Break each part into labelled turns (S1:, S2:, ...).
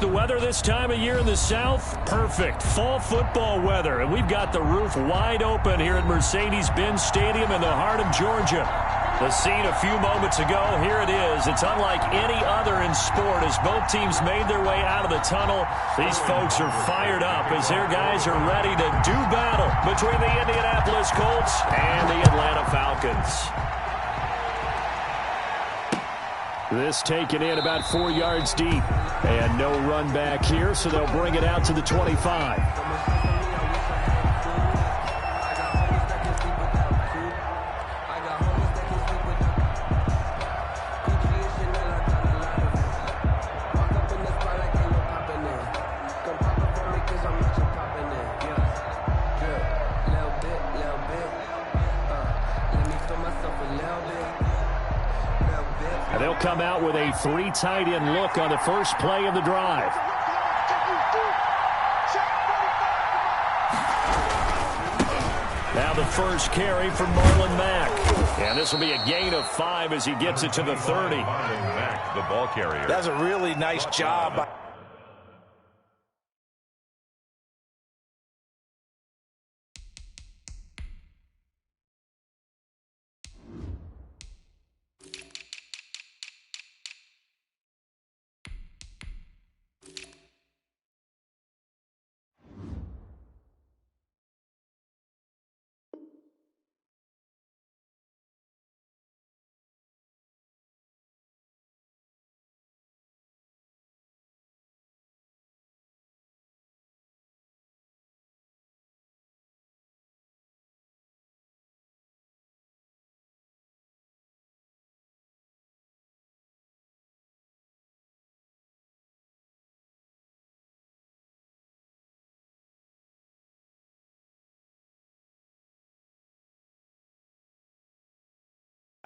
S1: The weather this time of year in the South, perfect. Fall football weather, and we've got the roof wide open here at Mercedes-Benz Stadium in the heart of Georgia. The scene a few moments ago, here it is. It's unlike any other in sport as both teams made their way out of the tunnel. These folks are fired up as their guys are ready to do battle between the Indianapolis Colts and the Atlanta Falcons. This taken in about 4 yards deep. And no run back here, so they'll bring it out to the 25. They'll come out with a 3 tight end look on the first play of the drive. Now the first carry for Marlon Mack. And this will be a gain of 5 as he gets it to the 30.
S2: Marlon Mack, the ball carrier.
S3: That's a really nice job.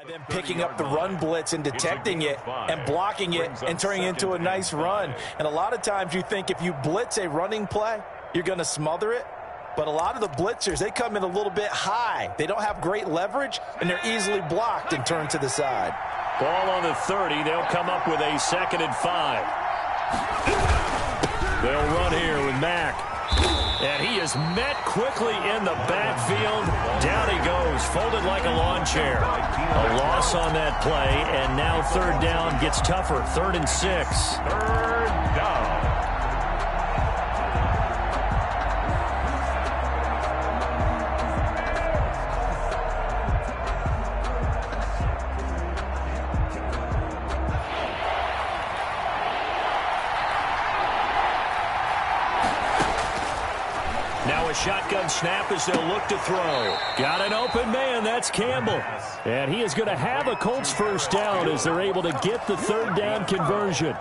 S3: Then picking up the run blitz and detecting it and blocking it and turning it into a nice run. And a lot of times you think if you blitz a running play, you're going to smother it. But a lot of the blitzers, they come in a little bit high. They don't have great leverage, and they're easily blocked and turned to the side.
S1: Ball on the 30. They'll come up with a 2nd and 5. They'll run here with Mack. And he is met quickly in the backfield. Down he goes, folded like a lawn chair. A loss on that play, and now 3rd down gets tougher. 3rd and 6.
S2: 3rd down.
S1: Now a shotgun snap as they'll look to throw. Got an open man. That's Campbell. And he is going to have a Colts first down as they're able to get the 3rd down conversion.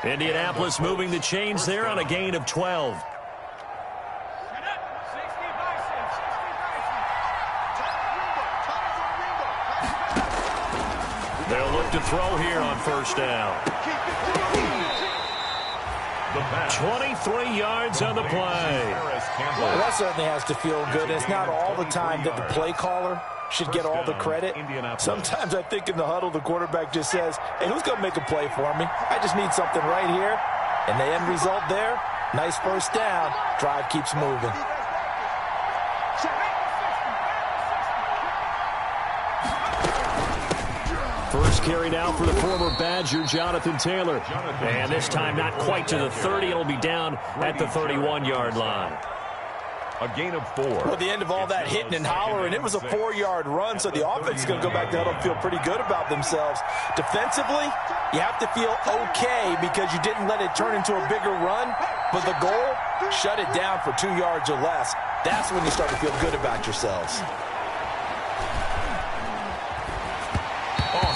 S1: Indianapolis moving the chains there on a gain of 12. They'll look to throw here on 1st down. 23 yards on the play.
S3: Well, that certainly has to feel good. It's not all the time that the play caller should get all the credit. Sometimes I think in the huddle, the quarterback just says, hey, who's going to make a play for me? I just need something right here. And the end result there, nice first down. Drive keeps moving.
S1: First carry now for the former Badger, Jonathan Taylor. And this time not quite to the 30. It'll be down at the 31-yard line.
S2: A gain of 4.
S3: Well, at the end of all that hitting and hollering, it was a 4-yard run, so the offense is going to go back to huddle and feel pretty good about themselves. Defensively, you have to feel okay because you didn't let it turn into a bigger run, but the goal, shut it down for 2 yards or less. That's when you start to feel good about yourselves.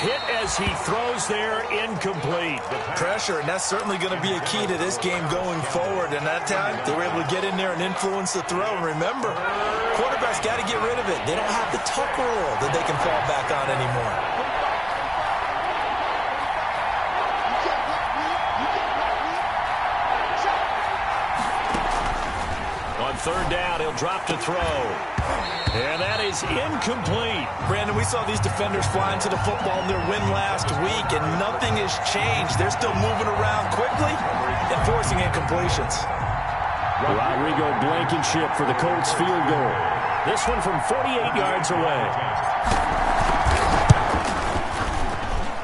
S1: Hit as he throws there, incomplete.
S3: Pressure, and that's certainly going to be a key to this game going forward. And that time, they were able to get in there and influence the throw. And remember, quarterbacks got to get rid of it. They don't have the tuck rule that they can fall back on anymore.
S1: Third down, he'll drop to throw. And that is incomplete.
S3: Brandon, we saw these defenders fly into the football in their win last week, and nothing has changed. They're still moving around quickly and forcing incompletions.
S1: Rodrigo Blankenship for the Colts field goal. This one from 48 yards away.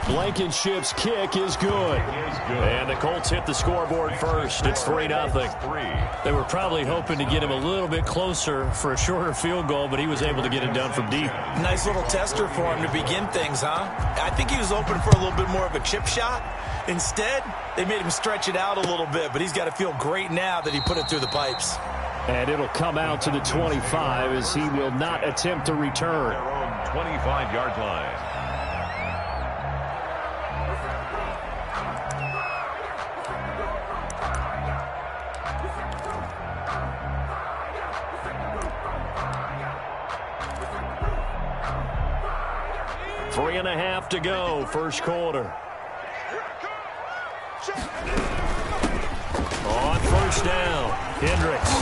S1: Blankenship's kick is good. And the Colts hit the scoreboard first. It's 3-0. They were probably hoping to get him a little bit closer for a shorter field goal, but he was able to get it done from deep.
S3: Nice little tester for him to begin things, huh? I think he was open for a little bit more of a chip shot. Instead, they made him stretch it out a little bit, but he's got to feel great now that he put it through the pipes.
S1: And it'll come out to the 25 as he will not attempt to return.
S2: 25-yard line.
S1: Three and a half to go, first quarter. On first down, Hendricks.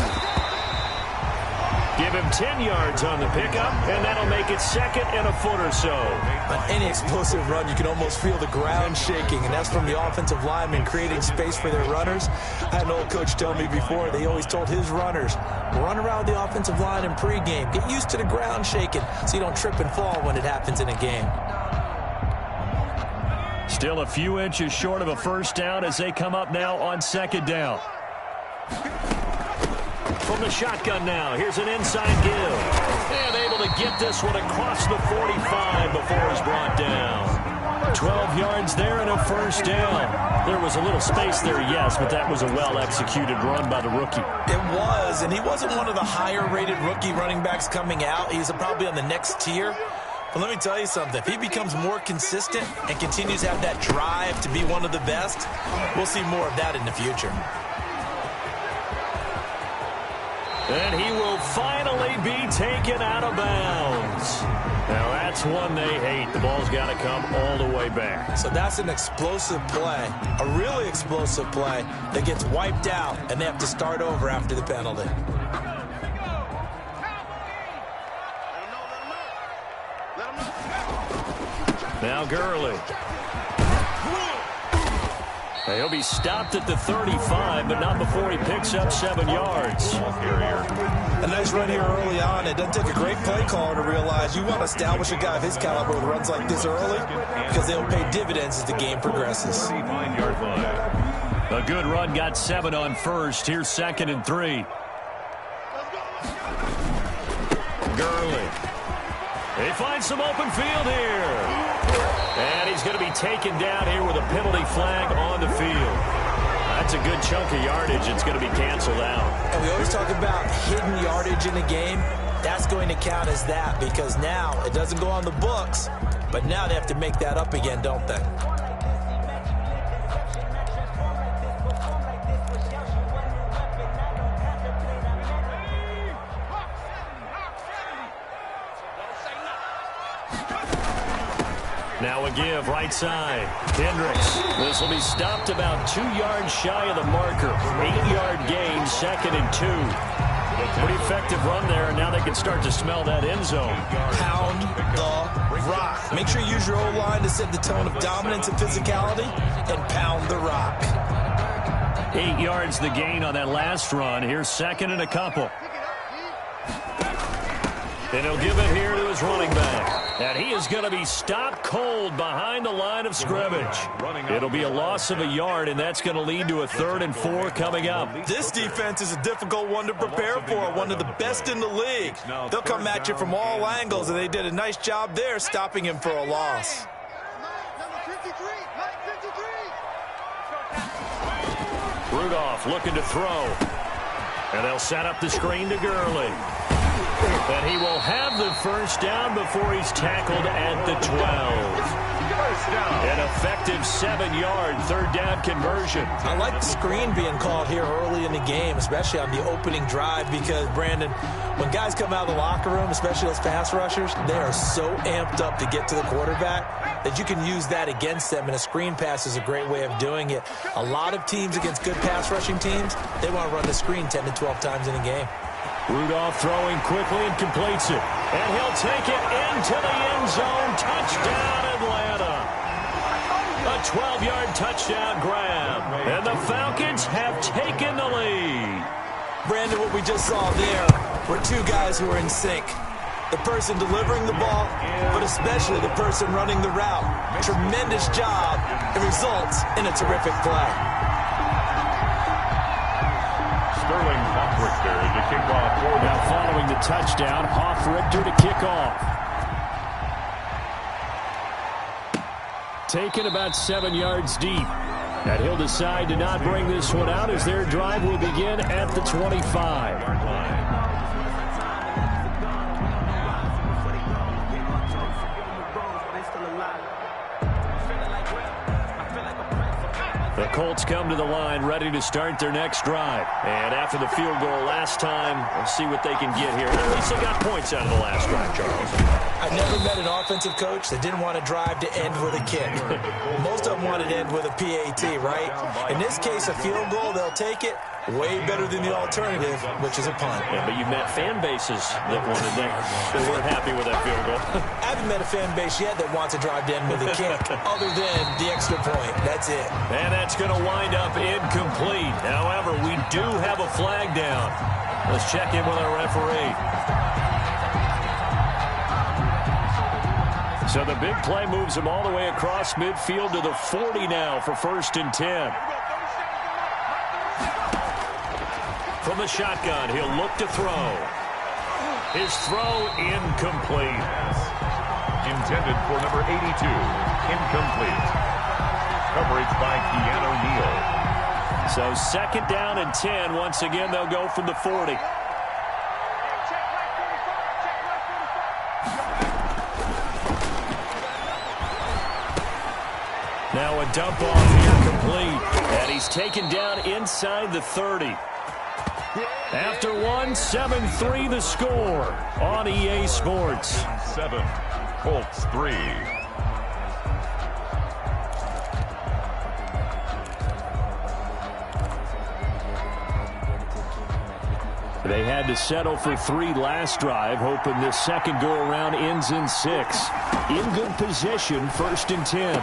S1: Give him 10 yards on the pickup, and that'll make it second and a foot or so.
S3: On any explosive run, you can almost feel the ground shaking, and that's from the offensive linemen creating space for their runners. I had an old coach tell me before, they always told his runners, run around the offensive line in pregame. Get used to the ground shaking so you don't trip and fall when it happens in a game.
S1: Still a few inches short of a first down as they come up now on second down. From the shotgun now, here's an inside give. And able to get this one across the 45 before he's brought down. 12 yards there and a first down. There was a little space there, yes, but that was a well-executed run by the rookie. It was, and he wasn't one of the higher-rated rookie running backs coming out. He's probably on the next tier. But let me tell you something. If he becomes more consistent and continues to have that drive to be one of the best, we'll see more of that in the future. And he will finally be taken out of bounds. Now, that's one they hate. The ball's got to come all the way back. So that's an explosive play, a really explosive play that gets wiped out, and they have to start over after the penalty. Now Gurley. He'll be stopped at the 35, but not before he picks up 7 yards. A nice run here early on. It doesn't take a great play caller to realize you want to establish a guy of his caliber with runs like this early because they'll pay dividends as the game progresses. A good run, got 7 on first. Here's 2nd and 3. Gurley. He finds some open field here. And he's going to be taken down here with a penalty flag on the field. That's a good chunk of yardage. It's going to be canceled out.
S3: And we always talk about hidden yardage in a game. That's going to count as that because now it doesn't go on the books, but now they have to make that up again, don't they?
S1: Now a give, right side. Hendricks. This will be stopped about 2 yards shy of the marker. 8-yard gain, 2nd and 2. Pretty effective run there, and now they can start to smell that end zone.
S3: Pound the rock. Make sure you use your O-line to set the tone of dominance and physicality, and pound the rock.
S1: 8 yards the gain on that last run. Here's 2nd and a couple. And he'll give it here to his running back. And he is going to be stopped cold behind the line of scrimmage. It'll be a loss of a yard, and that's going to lead to a 3rd and 4 coming up.
S3: This defense is a difficult one to prepare for, one of the best in the league. They'll come at you from all angles, and they did a nice job there stopping him for a loss.
S1: Rudolph looking to throw. And they'll set up the screen to Gurley. And he will have the first down before he's tackled at the 12. An effective 7-yard third-down conversion.
S3: I like the screen being called here early in the game, especially on the opening drive, because, Brandon, when guys come out of the locker room, especially those pass rushers, they are so amped up to get to the quarterback that you can use that against them, and a screen pass is a great way of doing it. A lot of teams against good pass rushing teams, they want to run the screen 10 to 12 times in a game.
S1: Rudolph throwing quickly and completes it. And he'll take it into the end zone. Touchdown, Atlanta. A 12-yard touchdown grab. And the Falcons have taken the lead.
S3: Brandon, what we just saw there were two guys who are in sync. The person delivering the ball, but especially the person running the route. Tremendous job. It results in a terrific play.
S2: Sterling Hoffrichter to kick off.
S1: Now following the touchdown, Hoffrichter to kick off. Taken about 7 yards deep. And he'll decide to not bring this one out as their drive will begin at the 25. The Colts come to the line ready to start their next drive. And after the field goal last time, we'll see what they can get here. At least they got points out of the last drive, Charles.
S3: I've never met an offensive coach that didn't want to drive to end with a kick. Most of them wanted to end with a PAT, right? In this case, a field goal, they'll take it. Way better than the alternative, which is a punt.
S1: Yeah, but you've met fan bases that wanted that. They weren't happy with that field goal.
S3: I haven't met a fan base yet that wants to drive to end with a kick, other than the extra point. That's it.
S1: And that's going to wind up incomplete. However, we do have a flag down. Let's check in with our referee. So the big play moves him all the way across midfield to the 40 now for 1st and 10. From the shotgun, he'll look to throw. His throw incomplete.
S2: Intended for number 82. Incomplete. Coverage by Keanu Neal.
S1: So 2nd down and 10. Once again, they'll go from the 40. Now a dump off here complete. And he's taken down inside the 30. After one, 7-3 the score on EA Sports.
S2: 7, Colts 3.
S1: They had to settle for 3 last drive, hoping this second go-around ends in 6. In good position, 1st and 10.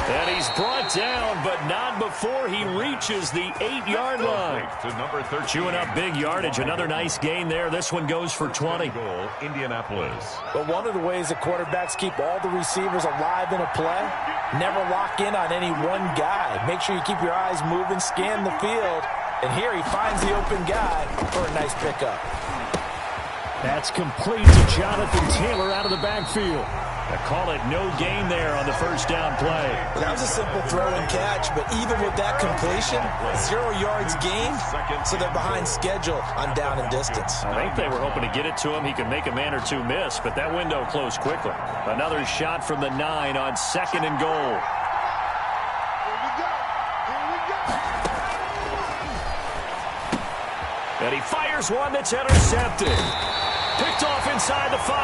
S1: And he's brought down, but not before he reaches the 8-yard line.
S2: To number 13.
S1: Chewing up big yardage. Another nice gain there. This one goes for 20.
S2: Goal, Indianapolis.
S3: But one of the ways that quarterbacks keep all the receivers alive in a play, never lock in on any one guy. Make sure you keep your eyes moving, scan the field. And here he finds the open guy for a nice pickup.
S1: That's complete to Jonathan Taylor out of the backfield. They call it no gain there on the 1st down play.
S3: That was a simple throw and catch, but even with that completion, 0 yards gained, so they're behind schedule on down and distance.
S1: I think they were hoping to get it to him. He could make a man or two miss, but that window closed quickly. Another shot from the 9 on 2nd and goal. And he fires one that's intercepted. Picked off inside the 5.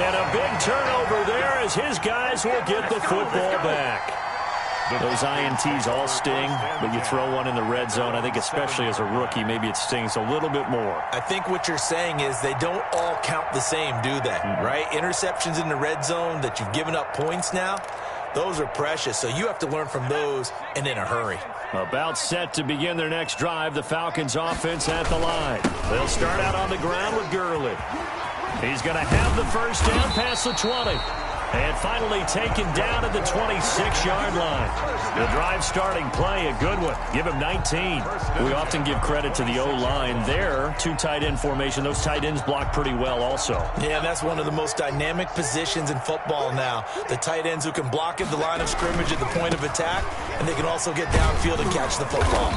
S1: And a big turnover there as his guys will get the football back. Those INTs all sting, but you throw one in the red zone, I think especially as a rookie, maybe it stings a little bit more.
S3: I think what you're saying is they don't all count the same, do they? Right? Interceptions in the red zone that you've given up points now, those are precious. So you have to learn from those and in a hurry.
S1: About set to begin their next drive, the Falcons offense at the line. They'll start out on the ground with Gurley. He's going to have the 1st down past the 20. And finally taken down at the 26-yard line. The drive starting play, a good one. Give him 19. We often give credit to the O-line there. 2 tight end formation. Those tight ends block pretty well also.
S3: Yeah, that's one of the most dynamic positions in football now. The tight ends who can block at the line of scrimmage at the point of attack, and they can also get downfield and catch the football.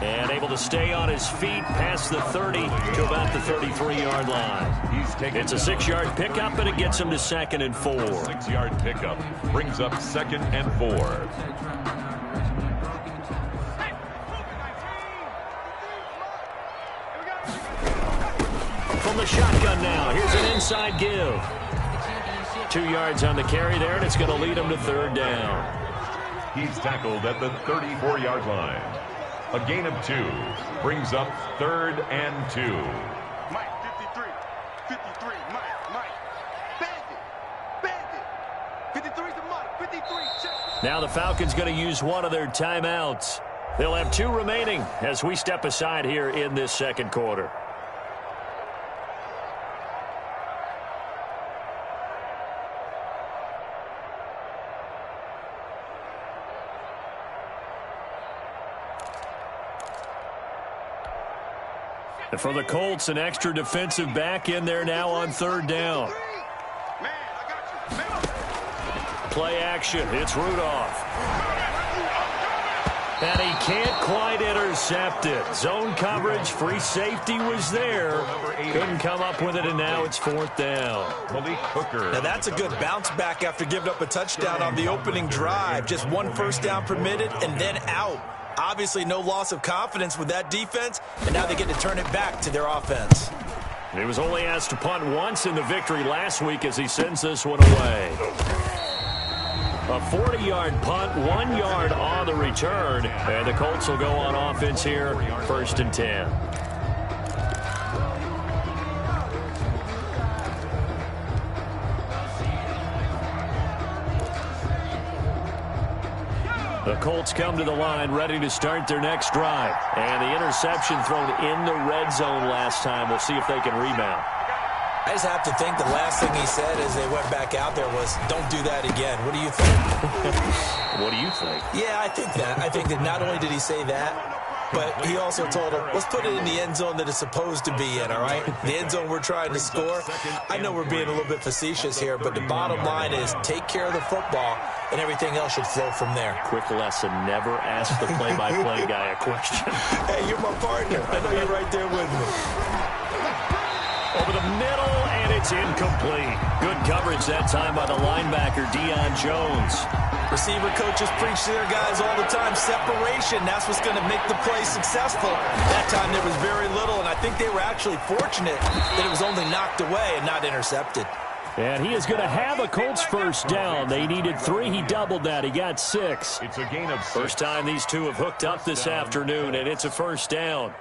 S1: And able to stay on his feet past the 30 to about the 33-yard line. It's a 6-yard pickup, and it gets him to 2nd and 4.
S2: 6-yard pickup brings up 2nd and 4.
S1: From the shotgun now, here's an inside give. 2 yards on the carry there, and it's going to lead him to 3rd down.
S2: He's tackled at the 34-yard line. A gain of 2 brings up 3rd and 2.
S4: Mike, 53, Mike, bandit, 53 to Mike, 53, check.
S1: Now the Falcons going to use one of their timeouts. They'll have 2 remaining as we step aside here in this 2nd quarter. And for the Colts, an extra defensive back in there now on 3rd down.
S4: Man, I got you.
S1: Play action. It's Rudolph. And he can't quite intercept it. Zone coverage, free safety was there. Couldn't come up with it, and now it's 4th down.
S2: Malik Hooker.
S3: Now that's a good bounce back after giving up a touchdown on the opening drive. Just 1 first down permitted and then out. Obviously no loss of confidence with that defense, and now they get to turn it back to their offense.
S1: He was only asked to punt once in the victory last week as he sends this one away. A 40-yard punt, 1 yard on the return, and the Colts will go on offense here, 1st and 10. The Colts come to the line ready to start their next drive. And the interception thrown in the red zone last time. We'll see if they can rebound.
S3: I just have to think the last thing he said as they went back out there was, don't do that again. What do you think?
S1: What do you think?
S3: Yeah, I think that. I think that not only did he say that, but he also told him, let's put it in the end zone that it's supposed to be in, all right? The end zone we're trying to score. I know we're being a little bit facetious here, but the bottom line is take care of the football, and everything else should flow from there.
S1: Quick lesson, never ask the play-by-play guy a question.
S3: Hey, you're my partner. I know you're right there with me.
S1: Over the middle, and it's incomplete. Good coverage that time by the linebacker, Deion Jones.
S3: Receiver coaches preach to their guys all the time. Separation, that's what's going to make the play successful. That time there was very little, and I think they were actually fortunate that it was only knocked away and not intercepted.
S1: And he is going to have a Colts first down. They needed 3. He doubled that. He got 6.
S2: It's a gain of 6.
S1: First time these two have hooked up this afternoon, and it's a first down.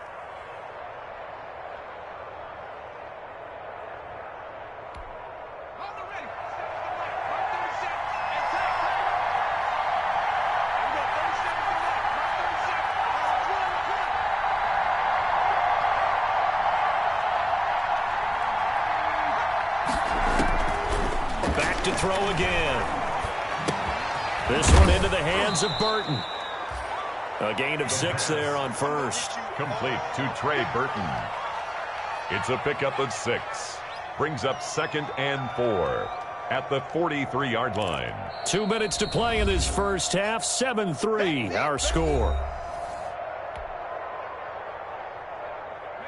S1: To throw again. This one into the hands of Burton. A gain of 6 there on first.
S2: Complete to Trey Burton. It's a pickup of 6. Brings up 2nd and 4 at the 43-yard line.
S1: 2 minutes to play in this first half. 7-3 our score.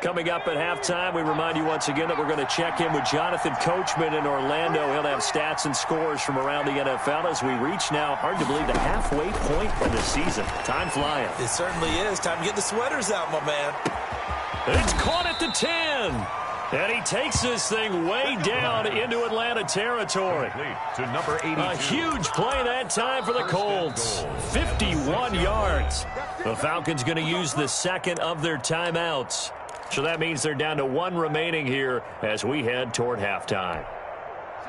S1: Coming up at halftime, we remind you once again that we're going to check in with Jonathan Coachman in Orlando. He'll have stats and scores from around the NFL as we reach now, hard to believe, the halfway point of the season. Time flying.
S3: It certainly is. Time to get the sweaters out, my man.
S1: It's caught at the 10. And he takes this thing way down into Atlanta territory.
S2: To number 82.
S1: A huge play that time for the Colts. 51 yards. The Falcons going to use the second of their timeouts. So that means they're down to 1 remaining here as we head toward halftime.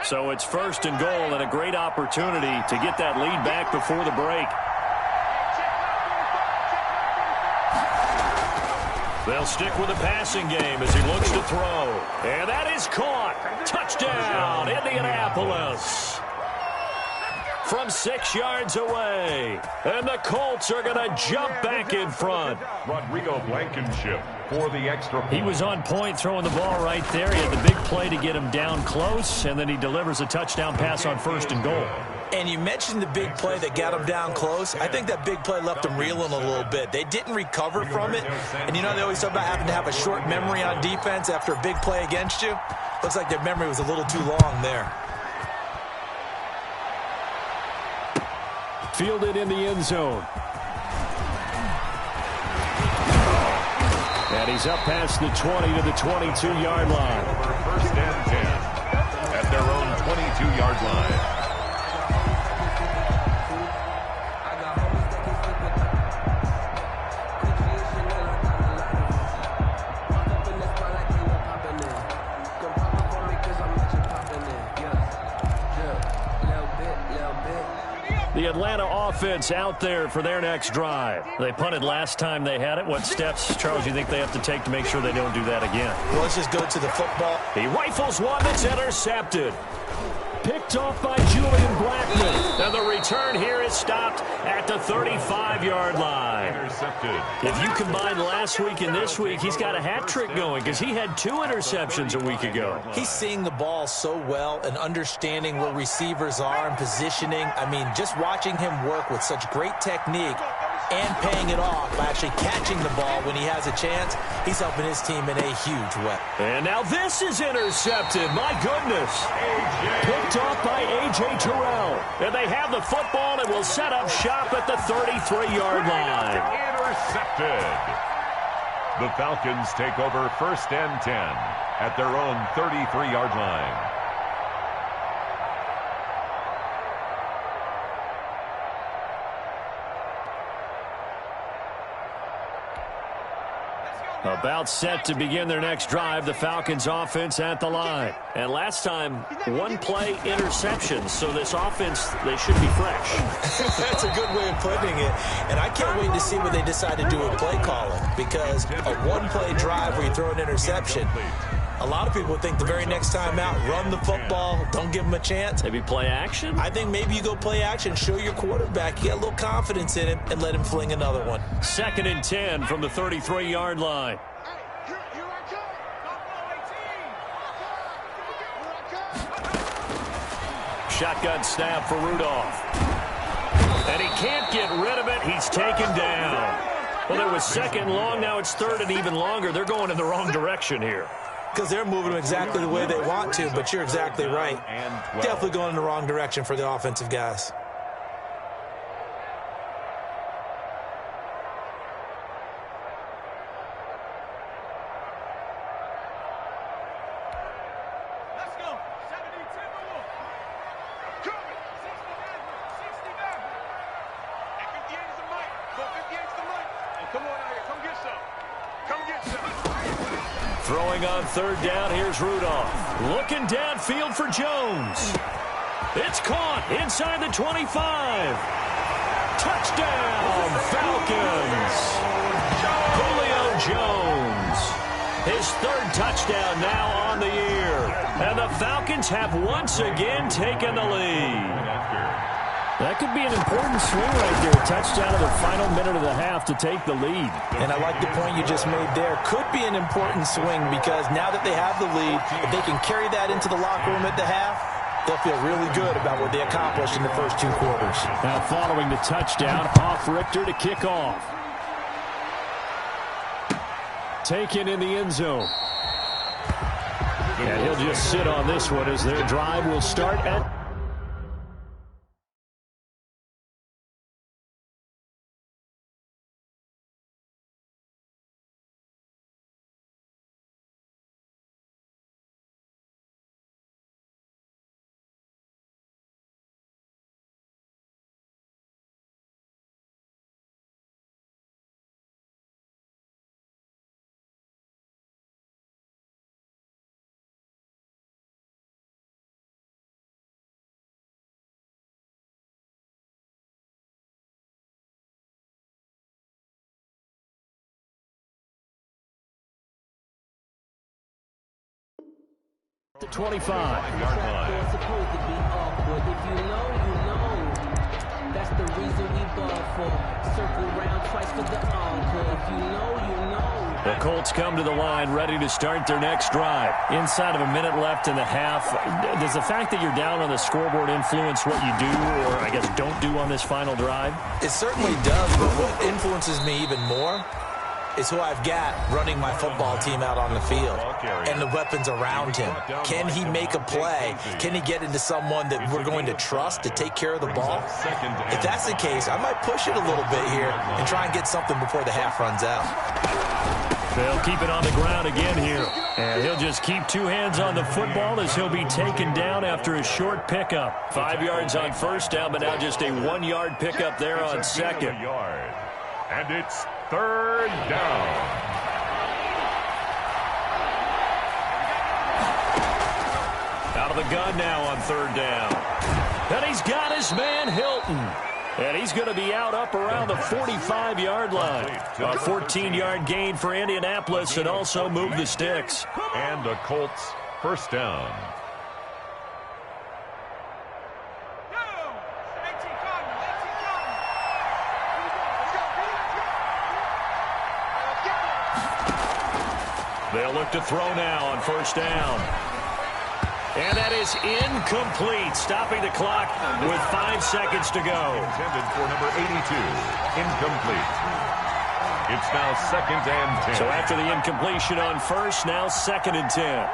S1: So it's 1st and goal and a great opportunity to get that lead back before the break. They'll stick with the passing game as he looks to throw. And that is caught. Touchdown, Indianapolis. From 6 yards away. And the Colts are going to jump back in front.
S2: Rodrigo Blankenship for the extra point.
S1: He was on point throwing the ball right there. He had the big play to get him down close, and then he delivers a touchdown pass on 1st and goal.
S3: And you mentioned the big play that got them down close. I think that big play left them reeling a little bit. They didn't recover from it. And you know they always talk about having to have a short memory on defense after a big play against you. Looks like their memory was a little too long there.
S1: Fielded in the end zone. And he's up past the 20 to the 22-yard line.
S2: First and 10 at their own 22-yard line.
S1: The Atlanta offense out there for their next drive. They punted last time they had it. What steps, Charles, you think they have to take to make sure they don't do that again?
S3: Well, let's just go to the football.
S1: He rifles one that's intercepted. Picked off by Julian Blackman. And the return here is stopped at the 35-yard line.
S2: Intercepted.
S1: If you combine last week and this week, he's got a hat trick going because he had 2 interceptions a week ago.
S3: He's seeing the ball so well and understanding where receivers are and positioning. I mean, just watching him work with such great technique and paying it off by actually catching the ball when he has a chance, he's helping his team in a huge way.
S1: And now this is intercepted. My goodness. Picked off by A.J. Terrell. And they have the football and will set up shop at the 33-yard line.
S2: Intercepted. The Falcons take over first and 10 at their own 33-yard line.
S1: About set to begin their next drive, the Falcons offense at the line. And last time, 1-play interception, so this offense, they should be fresh.
S3: That's a good way of putting it. And I can't wait to see what they decide to do with play calling, because a 1-play drive where you throw an interception, a lot of people think the very next time out, run the football, don't give them a chance.
S1: Maybe play action?
S3: I think maybe you go play action, show your quarterback, you got a little confidence in him, and let him fling another one.
S1: 2nd and 10 from the 33-yard line. Shotgun snap for Rudolph. And he can't get rid of it. He's taken down. Well, it was 2nd long. Now it's 3rd and even longer. They're going in the wrong direction here.
S3: Because they're moving them exactly the way they want to, but you're exactly right. Definitely going in the wrong direction for the offensive guys.
S1: Throwing on 3rd down, here's Rudolph. Looking downfield for Jones. It's caught inside the 25. Touchdown, Falcons. Julio Jones. His 3rd touchdown now on the year. And the Falcons have once again taken the lead. That could be an important swing right there. Touchdown in the final minute of the half to take the lead.
S3: And I like the point you just made there. Could be an important swing because now that they have the lead, if they can carry that into the locker room at the half, they'll feel really good about what they accomplished in the first 2 quarters.
S1: Now following the touchdown, off Richter to kick off. Taken in the end zone. And he'll just sit on this one as their drive will start at the 25-yard line.
S5: It's supposed to be awkward. If you know, you know. That's the reason we ball for. Circle round twice for the encore. If you know, you know.
S1: The Colts come to the line ready to start their next drive. Inside of a minute left in the half, does the fact that you're down on the scoreboard influence what you do or, I guess, don't do on this final drive?
S3: It certainly does, but what influences me even more is who I've got running my football team out on the field and the weapons around him. Can he make a play? Can he get into someone that we're going to trust to take care of the ball? If that's the case, I might push it a little bit here and try and get something before the half runs out.
S1: They'll keep it on the ground again here. And he'll just keep two hands on the football as he'll be taken down after a short pickup. 5 yards on first down, but now just a 1-yard pickup there on second.
S2: And it's third down.
S1: Out of the gun now on third down. And he's got his man Hilton. And he's going to be out up around the 45-yard line. A 14-yard gain for Indianapolis and also move the sticks.
S2: And the Colts first down.
S1: They'll look to throw now on first down. And that is incomplete, stopping the clock with 5 seconds to go.
S2: Intended for number 82, incomplete. It's now 2nd and 10.
S1: So after the incompletion on first, now 2nd and 10.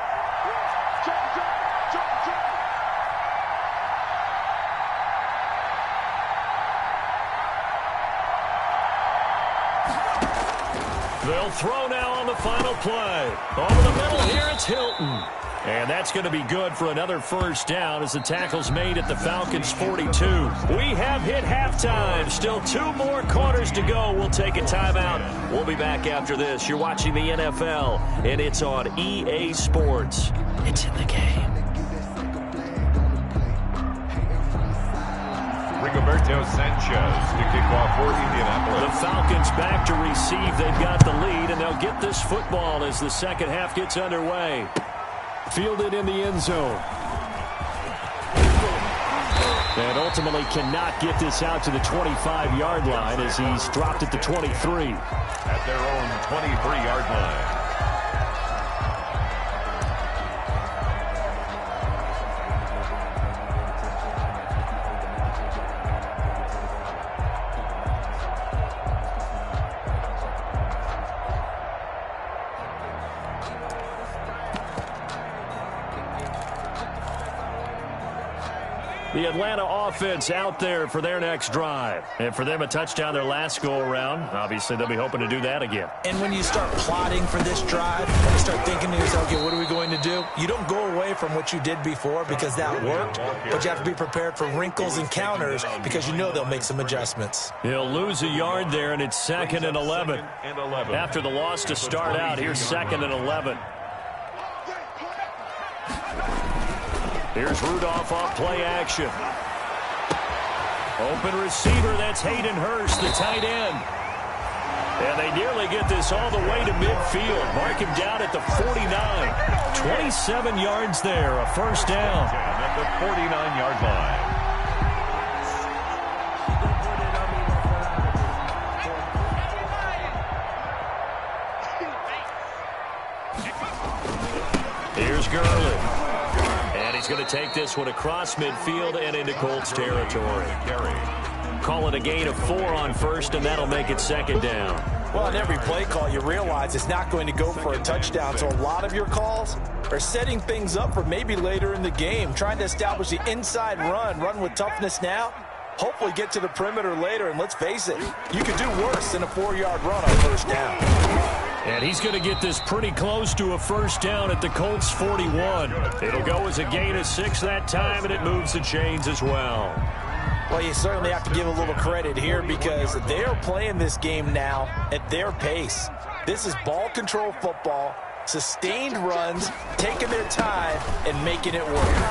S1: They'll throw now on the final play. Over the middle here, it's Hilton. And that's going to be good for another first down as the tackle's made at the Falcons' 42. We have hit halftime. Still 2 more quarters to go. We'll take a timeout. We'll be back after this. You're watching the NFL, and it's on EA Sports. It's in the game.
S2: Rigoberto Sanchez to kick off for Indianapolis.
S1: The Falcons back to receive. They've got the lead, and they'll get this football as the second half gets underway. Fielded in the end zone. And ultimately cannot get this out to the 25-yard line as he's dropped at the 23.
S2: At their own 23-yard line.
S1: The Atlanta offense out there for their next drive. And for them, a touchdown their last go-around. Obviously, they'll be hoping to do that again.
S3: And when you start plotting for this drive, and you start thinking to yourself, okay, what are we going to do? You don't go away from what you did before because that worked, but you have to be prepared for wrinkles and counters because you know they'll make some adjustments.
S1: He'll lose a yard there, and it's 2nd and 11. After the loss to start out, here's 2nd and 11. Here's Rudolph off play action. Open receiver, that's Hayden Hurst, the tight end. And they nearly get this all the way to midfield. Mark him down at the 49. 27 yards there, a first down.
S2: At the 49-yard line.
S1: Here's Gurley. And he's going to take this one across midfield and into Colts territory. Call it a gain of 4 on first, and that'll make it 2nd down.
S3: Well, on every play call, you realize it's not going to go for a touchdown, so a lot of your calls are setting things up for maybe later in the game, trying to establish the inside run with toughness now, hopefully get to the perimeter later, and let's face it, you could do worse than a 4-yard run on first down.
S1: And he's going to get this pretty close to a first down at the Colts 41. It'll go as a gain of 6 that time, and it moves the chains as well.
S3: Well, you certainly have to give a little credit here because they are playing this game now at their pace. This is ball control football, sustained runs, taking their time, and making it work.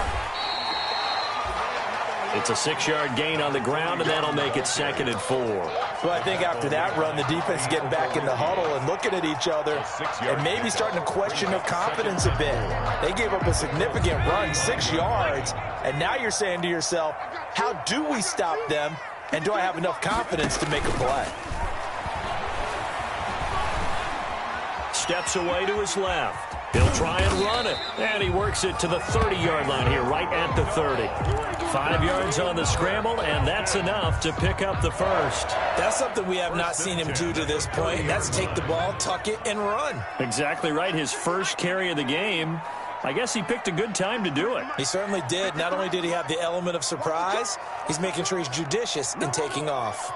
S1: It's a 6-yard gain on the ground, and that'll make it 2nd and 4.
S3: Well, I think after that run, the defense is getting back in the huddle and looking at each other and maybe starting to question their confidence a bit. They gave up a significant run, 6 yards, and now you're saying to yourself, how do we stop them, and do I have enough confidence to make a play?
S1: steps away to his left. He'll try and run it, and he works it to the 30-yard line here, right at the 30. 5 yards on the scramble, and that's enough to pick up the first.
S3: That's something we have not seen him do to this point. That's take the ball, tuck it, and run.
S1: Exactly right. His first carry of the game. I guess he picked a good time to do it.
S3: He certainly did. Not only did he have the element of surprise, he's making sure he's judicious in taking off.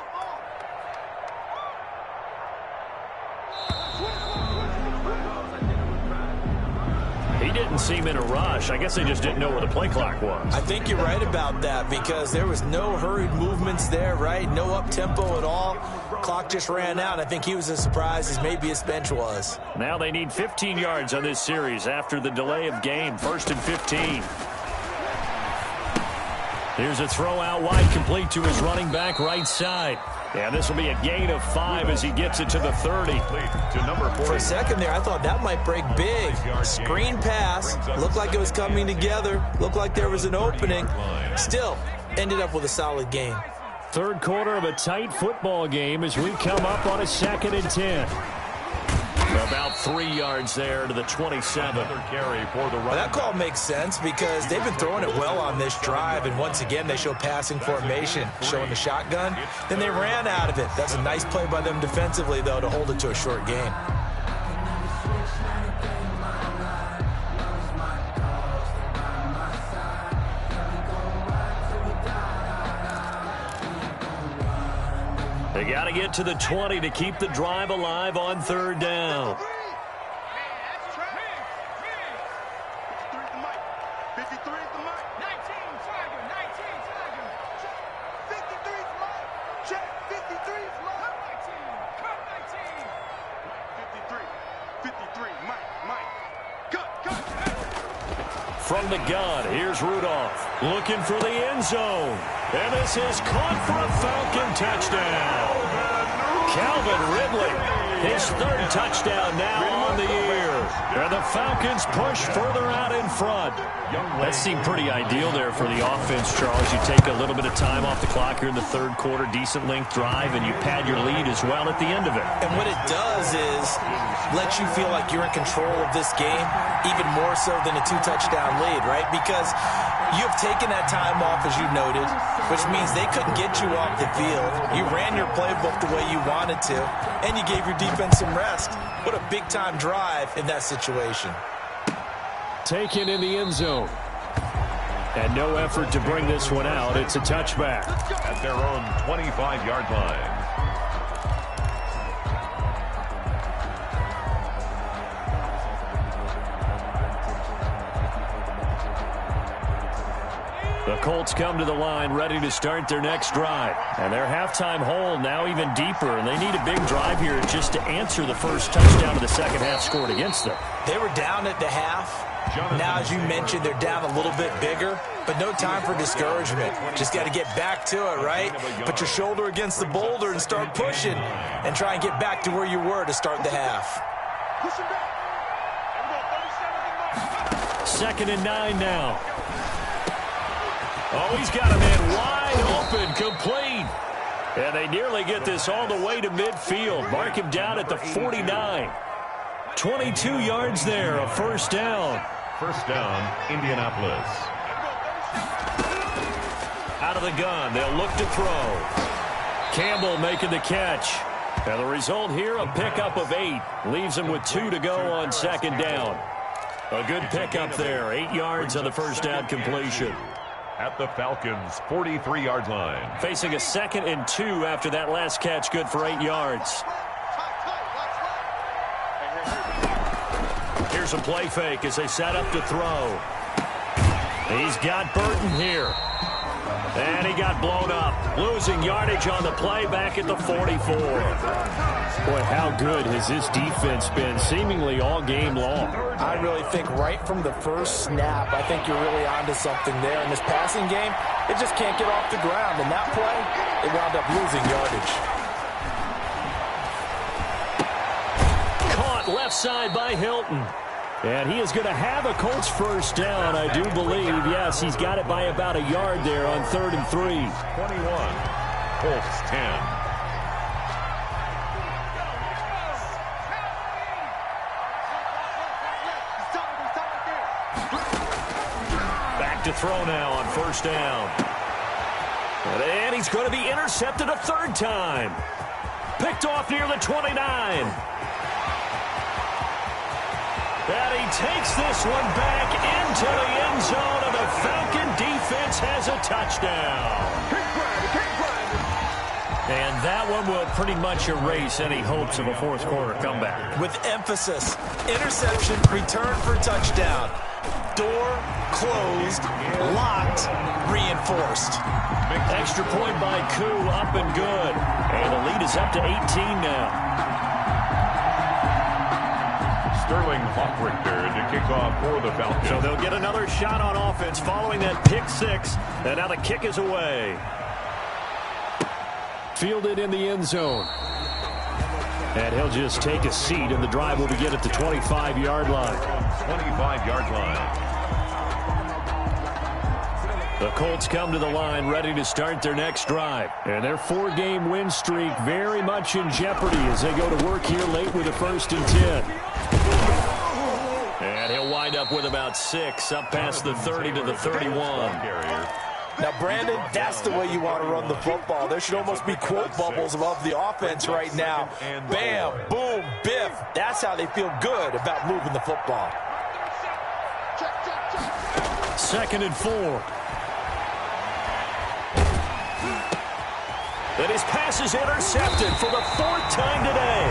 S1: He didn't seem in a rush. I guess they just didn't know where the play clock was.
S3: I think you're right about that because there was no hurried movements there, right? No up-tempo at all. Clock just ran out. I think he was as surprised as maybe his bench was.
S1: Now they need 15 yards on this series after the delay of game. 1st and 15. Here's a throw out wide, complete to his running back right side. And this will be a gain of 5 as he gets it to the 30.
S2: To number 40.
S3: For a second there, I thought that might break big. Screen pass. Looked like it was coming together. Looked like there was an opening. Still, ended up with a solid game.
S1: Third quarter of a tight football game as we come up on a 2nd and 10. About 3 yards there to the 27.
S2: Carry for the
S3: Well, that call makes sense because they've been throwing it well on this drive, and once again they show passing formation, showing the shotgun. Then they ran out of it. That's a nice play by them defensively, though, to hold it to a short game.
S1: They got to get to the 20 to keep the drive alive on 3rd down.
S4: 53, Mike. Cut.
S1: From the gun, here's Rudolph looking for the end zone. And this is caught for a Falcon touchdown. Calvin Ridley, his 3rd touchdown now on the year. And the Falcons push further out in front. That seemed pretty ideal there for the offense, Charles. You take a little bit of time off the clock here in the 3rd quarter, decent length drive, and you pad your lead as well at the end of it.
S3: And what it does is let you feel like you're in control of this game, even more so than a 2-touchdown lead, right? Because you have taken that time off, as you noted, which means they couldn't get you off the field. You ran your playbook the way you wanted to, and you gave your defense some rest. What a big-time drive in that situation.
S1: Taken in the end zone. And no effort to bring this one out. It's a touchback.
S2: At their own 25-yard line.
S1: The Colts come to the line ready to start their next drive. And their halftime hole now even deeper. And they need a big drive here just to answer the first touchdown of the second half scored against them.
S3: They were down at the half. Now, as you mentioned, they're down a little bit bigger. But no time for discouragement. Just got to get back to it, right? Put your shoulder against the boulder and start pushing. And try and get back to where you were to start the half.
S1: 2nd and 9 now. Oh, he's got a man wide open, complete. And they nearly get this all the way to midfield. Mark him down at the 49. 22 yards there, a 1st down.
S2: 1st down, Indianapolis.
S1: Out of the gun, they'll look to throw. Campbell making the catch. And the result here, a pickup of 8. Leaves him with 2 to go on 2nd down. A good pickup there, 8 yards on the 1st down completion.
S2: At the Falcons' 43-yard line.
S1: Facing a 2nd and 2 after that last catch, good for 8 yards. Here's a play fake as they set up to throw. He's got Burton here. And he got blown up. Losing yardage on the play back at the 44. Boy, how good has this defense been seemingly all game long?
S3: I really think right from the first snap, I think you're really onto something there. In this passing game, it just can't get off the ground. And that play, it wound up losing yardage.
S1: Caught left side by Hilton. And he is going to have a Colts 1st down, I do believe. Yes, he's got it by about a yard there on 3rd and 3.
S2: 21. Colts 10.
S1: to throw now on first down. And he's going to be intercepted a third time. Picked off near the 29. And he takes this one back into the end zone, and the Falcon defense has a touchdown. And that one will pretty much erase any hopes of a fourth quarter comeback.
S3: With emphasis, interception, return for touchdown. Door closed, locked, reinforced.
S1: Extra point by Koo, up and good. And the lead is up to 18 now.
S2: Sterling Hoffrichter to kick off for the Falcons.
S1: So they'll get another shot on offense following that pick six. And now the kick is away. Fielded in the end zone. And he'll just take a seat, and the drive will begin at the 25-yard line.
S2: 25-yard line.
S1: The Colts come to the line ready to start their next drive. And their 4-game win streak very much in jeopardy as they go to work here late with a 1st and 10. And he'll wind up with about 6 up past the 30 to the 31.
S3: Now, Brandon, that's the way you want to run the football. There should almost be quote bubbles above the offense right now. Bam, boom, biff. That's how they feel good about moving the football.
S1: 2nd and 4. And his pass is intercepted for the 4th time today.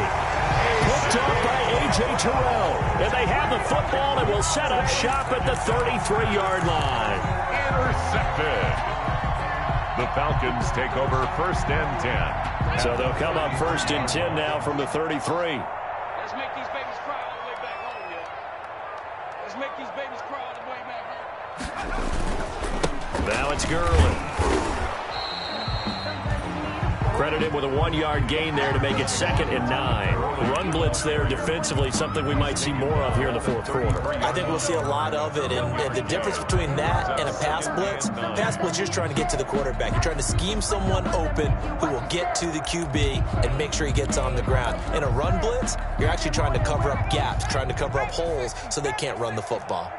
S1: Picked up by A.J. Terrell. And they have the football and will set up shop at the 33-yard line.
S2: Intercepted. The Falcons take over 1st and 10.
S1: So they'll come up 1st and 10 now from the 33.
S4: Let's make these babies cry all the way back home, yeah. Let's make these babies cry all the way back home.
S1: Now it's Gurley. Credit him with a 1-yard gain there to make it 2nd and 9. Run blitz there defensively, something we might see more of here in the 4th quarter.
S3: I think we'll see a lot of it, and the difference between that and a pass blitz, you're just trying to get to the quarterback. You're trying to scheme someone open who will get to the QB and make sure he gets on the ground. In a run blitz, you're actually trying to cover up gaps, trying to cover up holes so they can't run the football.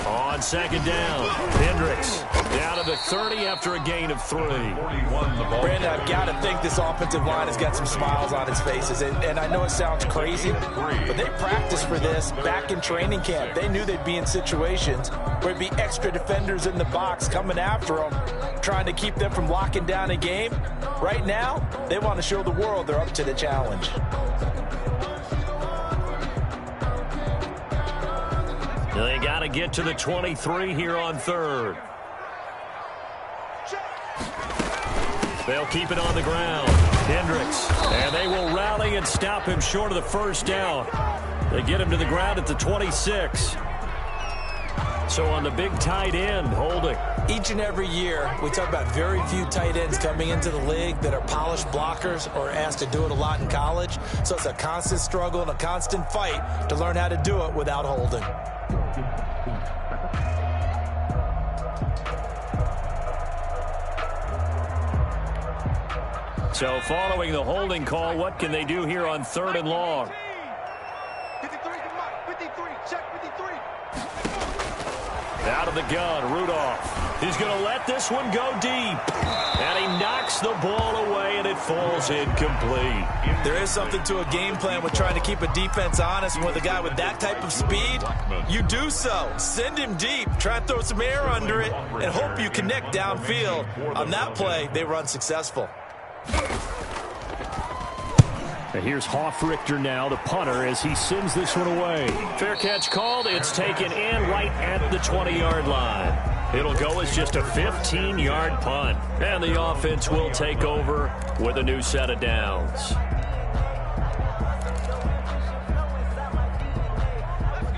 S1: On 2nd down, Hendricks down to the 30 after a gain of 3.
S3: Brandon, I've got to think this offensive line has got some smiles on its faces. And I know it sounds crazy, but they practiced for this back in training camp. They knew they'd be in situations where it'd be extra defenders in the box coming after them, trying to keep them from locking down a game. Right now, they want to show the world they're up to the challenge.
S1: They got to get to the 23 here on 3rd. They'll keep it on the ground. Hendricks. And they will rally and stop him short of the 1st down. They get him to the ground at the 26. So on the big tight end, holding.
S3: Each and every year, we talk about very few tight ends coming into the league that are polished blockers or asked to do it a lot in college. So it's a constant struggle and a constant fight to learn how to do it without holding.
S1: So following the holding call, what can they do here on 3rd and long?
S4: 53 to Mike. 53. Check 53.
S1: Out of the gun, Rudolph. He's going to let this one go deep. And he knocks the ball away, and it falls incomplete.
S3: There is something to a game plan with trying to keep a defense honest. And with a guy with that type of speed, you do so. Send him deep. Try and throw some air under it and hope you connect downfield. On that play, they run successful.
S1: And here's Hoffrichter now, the punter, as he sends this one away. Fair catch called. It's taken in right at the 20-yard line. It'll go as just a 15-yard punt. And the offense will take over with a new set of downs.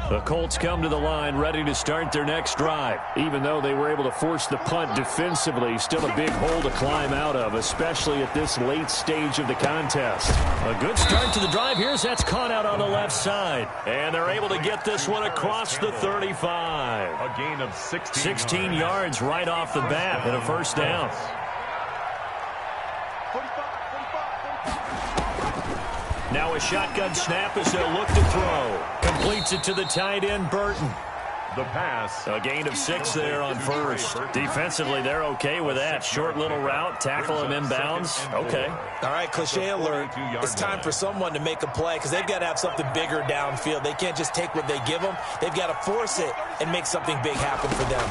S1: The Colts come to the line ready to start their next drive. Even though they were able to force the punt defensively, still a big hole to climb out of, especially at this late stage of the contest. A good start to the drive here as that's caught out on the left side. And they're able to get this one across the 35.
S2: A gain of
S1: 16 yards right off the bat and a 1st down.
S4: 45.
S1: Now a shotgun snap as they'll look to throw. Completes it to the tight end, Burton.
S2: The pass.
S1: A gain of 6 there on first. Defensively, they're okay with that. Short little route, tackle him inbounds. Okay.
S3: All right, cliche alert. It's time for someone to make a play because they've got to have something bigger downfield. They can't just take what they give them. They've got to force it and make something big happen for them.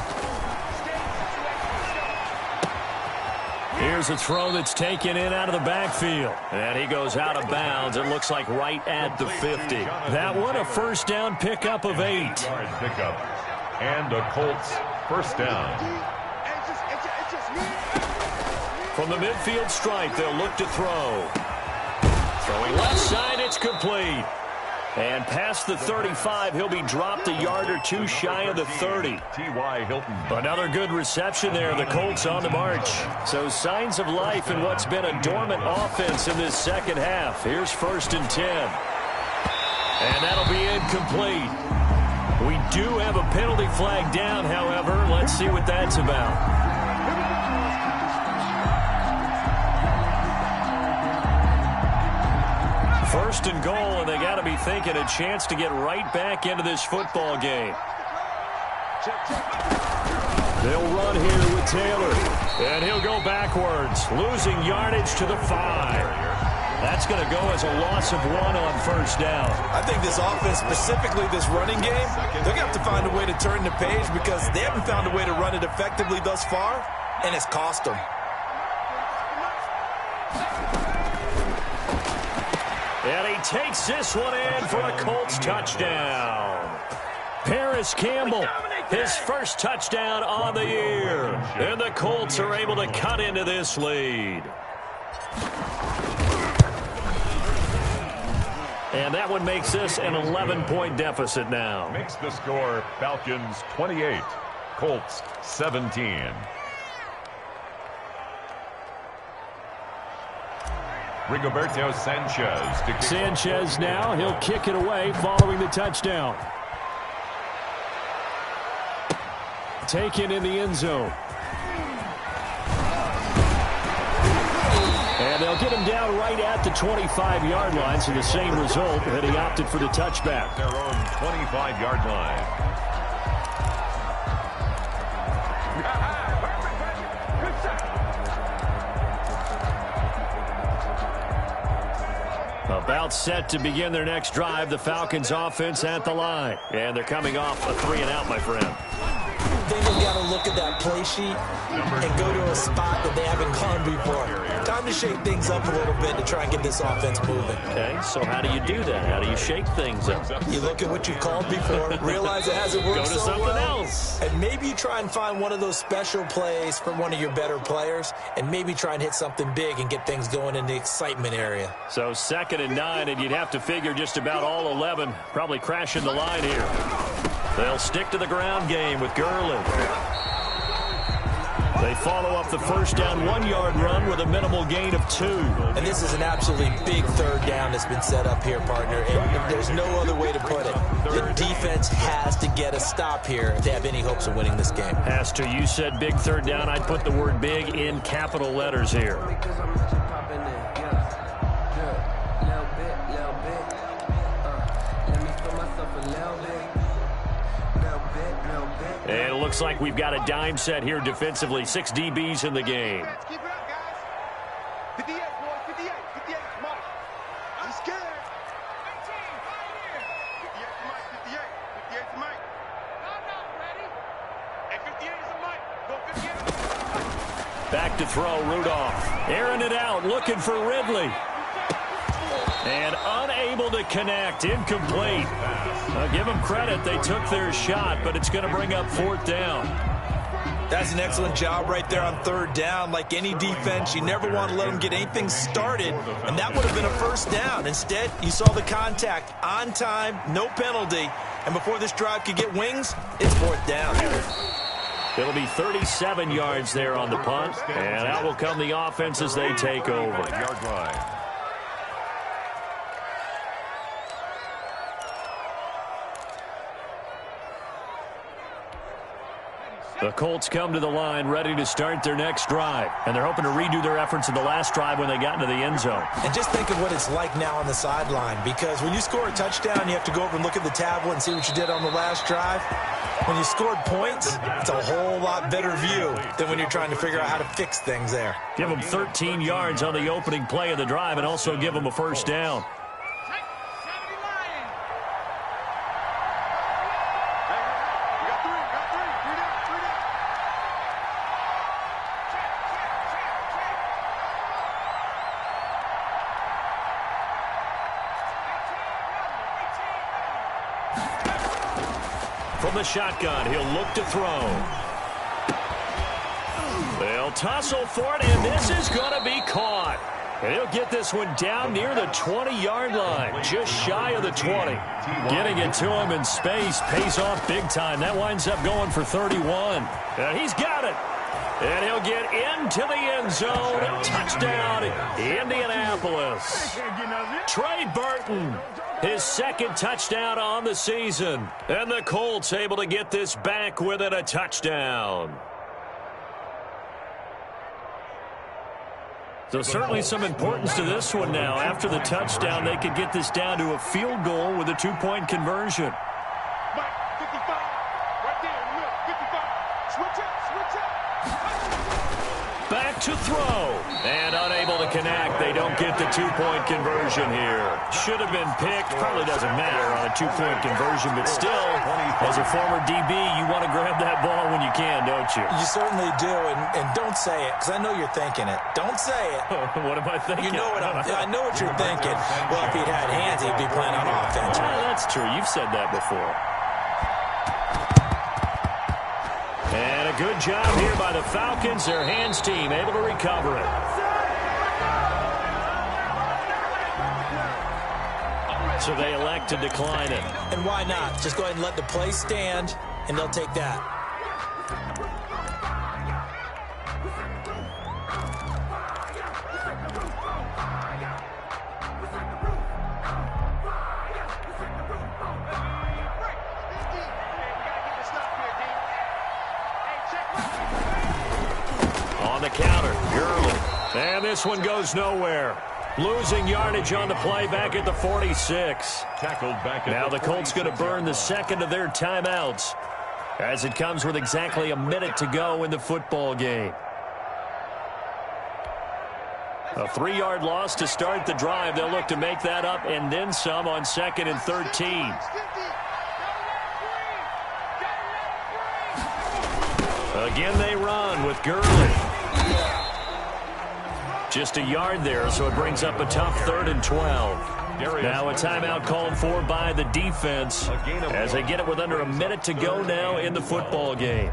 S1: Here's a throw that's taken in out of the backfield. And he goes out of bounds. It looks like right at the 50. That one a first down pickup of 8.
S2: Pickup. And a Colts first down.
S1: From the midfield stripe, they'll look to throw. Throwing left side, it's complete. And past the 35, he'll be dropped a yard or 2 shy of the 30.
S2: T.Y. Hilton.
S1: Another good reception there. The Colts on the march. So signs of life in what's been a dormant offense in this second half. Here's 1st and 10. And that'll be incomplete. We do have a penalty flag down, however. Let's see what that's about. 1st and goal, and they got to be thinking a chance to get right back into this football game. They'll run here with Taylor, and he'll go backwards, losing yardage to the 5. That's going to go as a loss of 1 on first down.
S3: I think this offense, specifically this running game, they're going to have to find a way to turn the page because they haven't found a way to run it effectively thus far, and it's cost them.
S1: And he takes this one in for a Colts touchdown. Paris Campbell, his first touchdown on the year. And the Colts are able to cut into this lead. And that one makes this an 11-point deficit now.
S2: Makes the score Falcons 28, Colts 17. Rigoberto Sanchez.
S1: Sanchez now, he'll kick it away following the touchdown. Taken in the end zone. And they'll get him down right at the 25-yard line, so the same result, and he opted for the touchback.
S2: Their own 25-yard line.
S1: About set to begin their next drive, the Falcons offense at the line. And they're coming off a 3-and-out, my friend.
S3: I think they've got to look at that play sheet and go to a spot that they haven't gone before. Time to shake things up a little bit to try and get this offense moving.
S1: Okay, so how do you do that? How do you shake things up?
S3: You look at what you've called before, realize it hasn't worked
S1: so well. Go to something else.
S3: And maybe you try and find one of those special plays from one of your better players, and maybe try and hit something big and get things going in the excitement area.
S1: So 2nd and 9, and you'd have to figure just about all 11 probably crashing the line here. They'll stick to the ground game with Gurley. They follow up the first down 1-yard run with a minimal gain of 2.
S3: And this is an absolutely big 3rd down that's been set up here, partner. And there's no other way to put it. The defense has to get a stop here if they have any hopes of winning this game.
S1: Has to. You said big 3rd down. I'd put the word big in capital letters here. And it looks like we've got a dime set here defensively. 6 DBs in the game.
S4: Keep it up, guys. 58, boys. 58. 58 to Mike. I'm scared. 18, right here. 58 to Mike. 58. 58 to Mike. No, ready. Hey, 58 is a Mike. Go 58.
S1: Back to throw, Rudolph. Airing it out, looking for Ridley. And unable to connect, incomplete. Give them credit, they took their shot, but it's going to bring up 4th down.
S3: That's an excellent job right there on 3rd down. Like any defense, you never want to let them get anything started, and that would have been a first down. Instead, you saw the contact on time, no penalty, and before this drive could get wings, it's 4th down.
S1: It'll be 37 yards there on the punt, and out will come the offense as they take over.
S2: Yard line.
S1: The Colts come to the line ready to start their next drive. And they're hoping to redo their efforts in the last drive when they got into the end zone.
S3: And just think of what it's like now on the sideline, because when you score a touchdown, you have to go over and look at the tablet and see what you did on the last drive. When you scored points, it's a whole lot better view than when you're trying to figure out how to fix things there.
S1: Give them 13 yards on the opening play of the drive and also give them a first down. From the shotgun, he'll look to throw. They'll tussle for it, and this is going to be caught. And he'll get this one down near the 20-yard line, just shy of the 20. Getting it to him in space pays off big time. That winds up going for 31. And he's got it. And he'll get into the end zone. Touchdown, Indianapolis. Trey Burton, his second touchdown on the season. And the Colts able to get this back within a touchdown. So certainly some importance to this one now. After the touchdown, they could get this down to a field goal with a two-point conversion. Back to throw. And unable to connect. They don't get the two-point conversion here. Should have been picked. Probably doesn't matter on a two-point conversion, but still, as a former DB, you want to grab that ball when you can, don't you?
S3: You certainly do, and don't say it, because I know you're thinking it. Don't say it.
S1: What am I thinking?
S3: You know what I know what you're thinking. Well, if he'd had hands, he'd be playing on offense.
S1: Yeah, that's true. You've said that before. And a good job here by the Falcons. Their hands team able to recover it. So they elect to decline it.
S3: And why not? Just go ahead and let the play stand, and they'll take that.
S1: On the counter, Gurley. And this one goes nowhere. Losing yardage on the play back at the 46.
S2: Tackled back at
S1: now the Colts going to burn the second of their timeouts as it comes with exactly a minute to go in the football game. A 3-yard loss to start the drive. They'll look to make that up and then some on 2nd and 13. Again, they run with Gurley. Just a yard there, so it brings up a tough 3rd and 12. Now a timeout called for by the defense as they get it with under a minute to go now in the football game.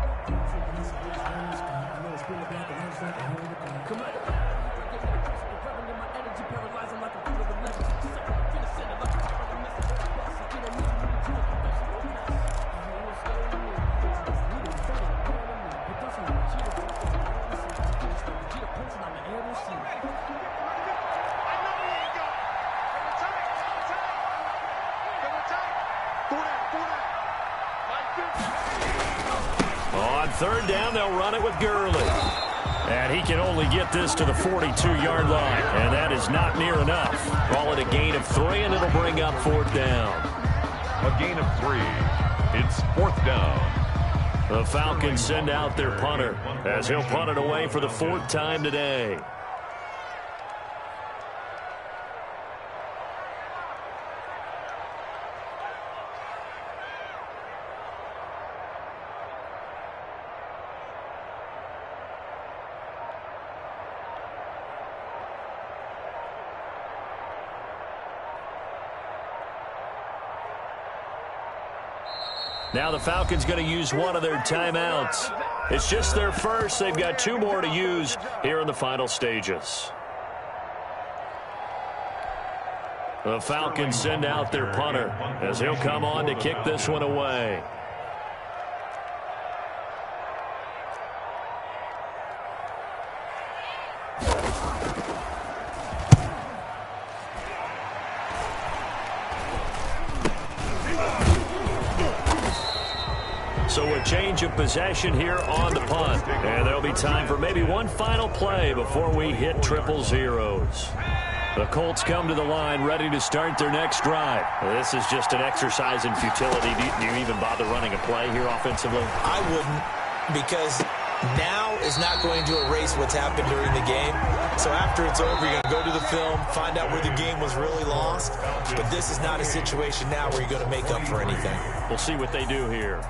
S1: On 3rd down, they'll run it with Gurley. And he can only get this to the 42-yard line. And that is not near enough. Call it a gain of 3, and it'll bring up 4th down.
S2: A gain of 3. It's 4th down.
S1: The Falcons send out their punter as he'll punt it away for the 4th time today. Now the Falcons going to use one of their timeouts. It's just their first. They've got 2 more to use here in the final stages. The Falcons send out their punter as he'll come on to kick this one away. So a change of possession here on the punt. And there'll be time for maybe one final play before we hit triple zeros. The Colts come to the line ready to start their next drive. This is just an exercise in futility. Do you even bother running a play here offensively?
S3: I wouldn't, because now is not going to erase what's happened during the game. So after it's over, you're going to go to the film, find out where the game was really lost. But this is not a situation now where you're going to make up for anything.
S1: We'll see what they do here.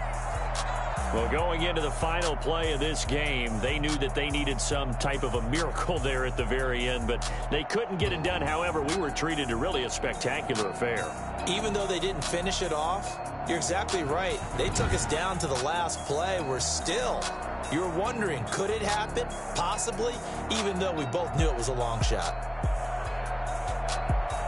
S1: Well, going into the final play of this game, they knew that they needed some type of a miracle there at the very end, but they couldn't get it done. However, we were treated to really a spectacular affair.
S3: Even though they didn't finish it off, you're exactly right. They took us down to the last play. We're still, you're wondering, could it happen? Possibly, even though we both knew it was a long shot.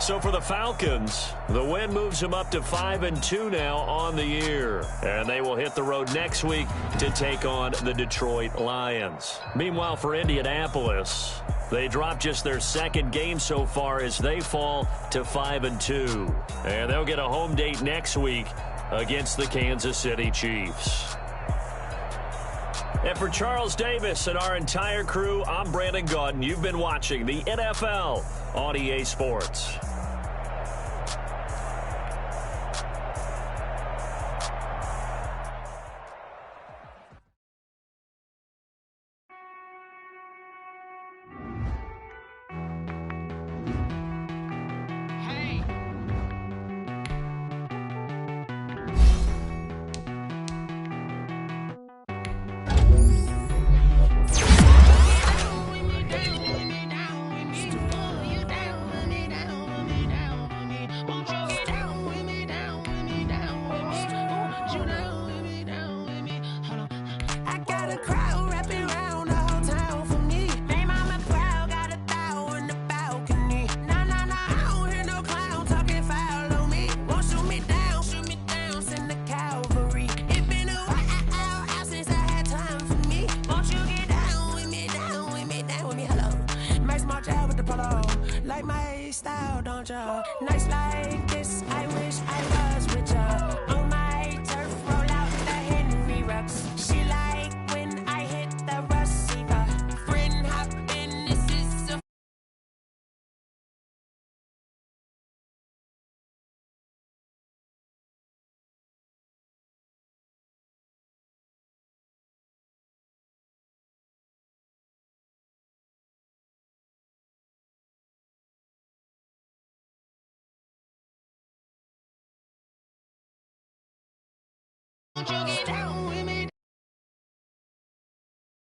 S1: So for the Falcons, the win moves them up to 5-2 now on the year. And they will hit the road next week to take on the Detroit Lions. Meanwhile, for Indianapolis, they dropped just their second game so far as they fall to 5-2. And they'll get a home date next week against the Kansas City Chiefs. And for Charles Davis and our entire crew, I'm Brandon Gaudin. You've been watching the NFL on EA Sports.
S6: Like my style, don't you? Nights like this, I wish I was richer.